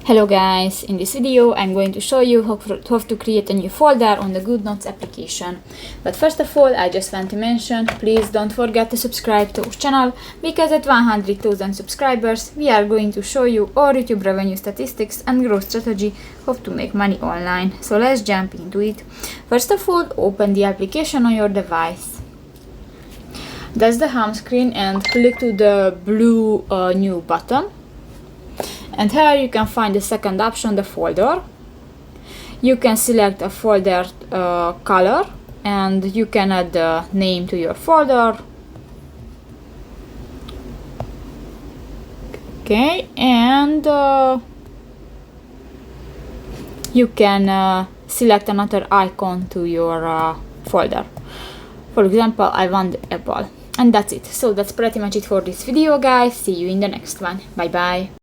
Hello guys, in this video I'm going to show you how to create a new folder on the Goodnotes application. But first of all, I just want to mention, please don't forget to subscribe to our channel, because at 100,000 subscribers we are going to show you all YouTube revenue statistics and growth strategy how to make money online. So let's jump into it. First of all, open the application on your device. That's the home screen, and click to the blue new button. And here you can find the second option, the folder. You can select a folder color, and you can add the name to your folder. Okay, and you can select another icon to your folder. For example, I want Apple. And that's it. So that's pretty much it for this video, guys. See you in the next one. Bye bye.